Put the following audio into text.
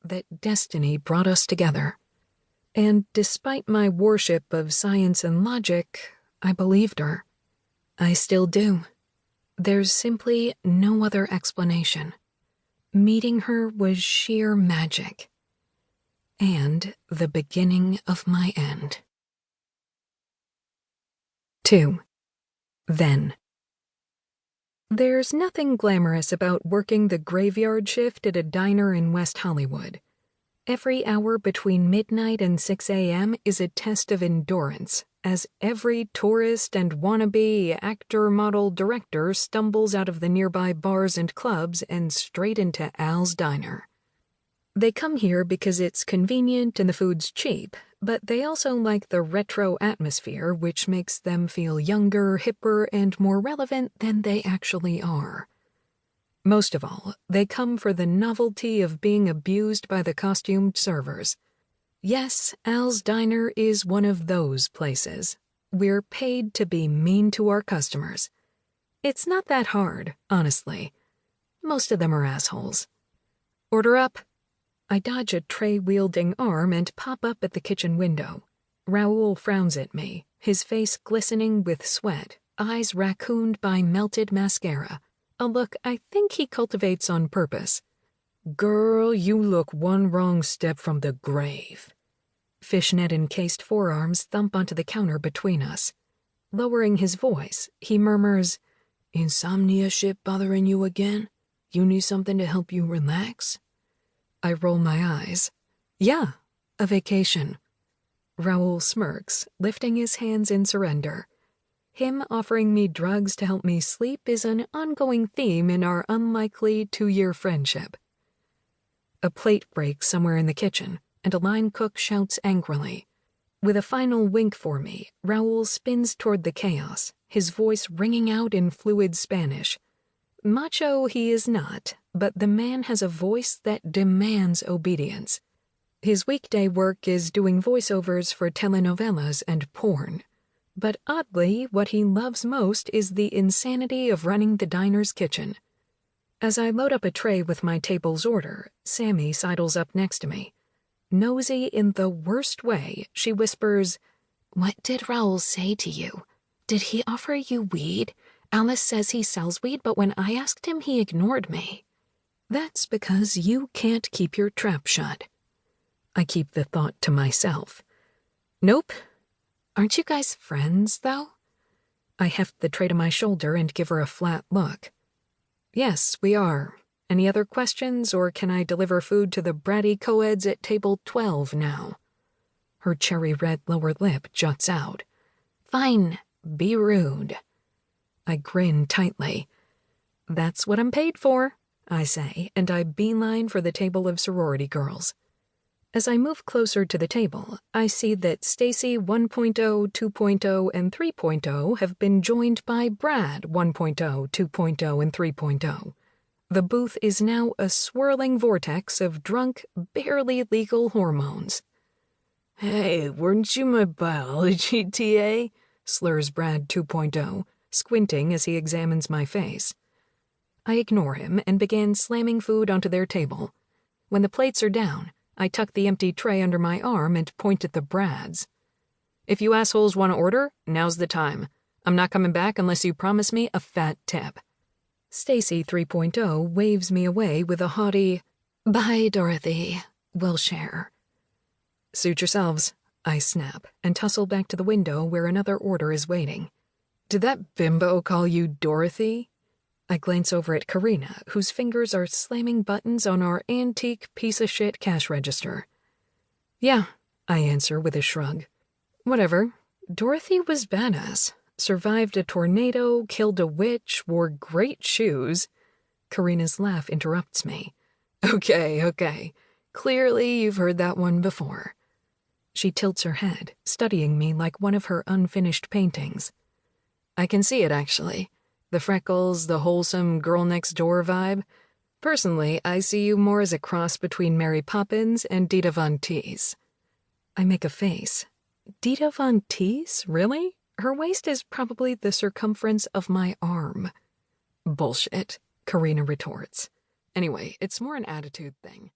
that destiny brought us together. And despite my worship of science and logic, I believed her. I still do. There's simply no other explanation. Meeting her was sheer magic. And the beginning of my end. 2. Then. There's nothing glamorous about working the graveyard shift at a diner in West Hollywood. Every hour between midnight and 6 a.m. is a test of endurance, as every tourist and wannabe actor, model, director stumbles out of the nearby bars and clubs and straight into Al's diner. They come here because it's convenient and the food's cheap, but they also like the retro atmosphere, which makes them feel younger, hipper, and more relevant than they actually are. Most of all, they come for the novelty of being abused by the costumed servers. Yes, Al's Diner is one of those places. We're paid to be mean to our customers. It's not that hard, honestly. Most of them are assholes. Order up. I dodge a tray-wielding arm and pop up at the kitchen window. Raoul frowns at me, his face glistening with sweat, eyes raccooned by melted mascara, a look I think he cultivates on purpose. Girl, you look one wrong step from the grave. Fishnet-encased forearms thump onto the counter between us. Lowering his voice, he murmurs, "Insomnia shit bothering you again? You need something to help you relax?" I roll my eyes. Yeah, a vacation. Raoul smirks, lifting his hands in surrender. Him offering me drugs to help me sleep is an ongoing theme in our unlikely 2-year friendship. A plate breaks somewhere in the kitchen, and a line cook shouts angrily. With a final wink for me, Raoul spins toward the chaos, his voice ringing out in fluid Spanish. Macho he is not, but the man has a voice that demands obedience. His weekday work is doing voiceovers for telenovelas and porn. But oddly, what he loves most is the insanity of running the diner's kitchen. As I load up a tray with my table's order, Sammy sidles up next to me. Nosy in the worst way, she whispers, "What did Raoul say to you? Did he offer you weed? Alice says he sells weed, but when I asked him, he ignored me." That's because you can't keep your trap shut. I keep the thought to myself. Nope. Aren't you guys friends, though? I heft the tray to my shoulder and give her a flat look. Yes, we are. Any other questions, or can I deliver food to the bratty co-eds at table 12 now? Her cherry-red lower lip juts out. Fine, be rude. I grin tightly. That's what I'm paid for, I say, and I beeline for the table of sorority girls. As I move closer to the table, I see that Stacy 1.0, 2.0, and 3.0 have been joined by Brad 1.0, 2.0, and 3.0. The booth is now a swirling vortex of drunk, barely legal hormones. "Hey, weren't you my biology TA?" slurs Brad 2.0, squinting as he examines my face. I ignore him and begin slamming food onto their table. When the plates are down, I tuck the empty tray under my arm and point at the Brads. "If you assholes want to order, now's the time. I'm not coming back unless you promise me a fat tip." Stacy 3.0 waves me away with a haughty, "Bye, Dorothy. We'll share." "Suit yourselves," I snap, and tussle back to the window where another order is waiting. "Did that bimbo call you Dorothy?" I glance over at Karina, whose fingers are slamming buttons on our antique piece-of-shit cash register. "Yeah," I answer with a shrug. "Whatever. Dorothy was badass. Survived a tornado, killed a witch, wore great shoes." Karina's laugh interrupts me. Okay. Clearly you've heard that one before." She tilts her head, studying me like one of her unfinished paintings. "I can see it, actually. The freckles, the wholesome girl-next-door vibe. Personally, I see you more as a cross between Mary Poppins and Dita Von Teese." I make a face. Dita Von Teese? Really? Her waist is probably the circumference of my arm. "Bullshit," Karina retorts. "Anyway, it's more an attitude thing.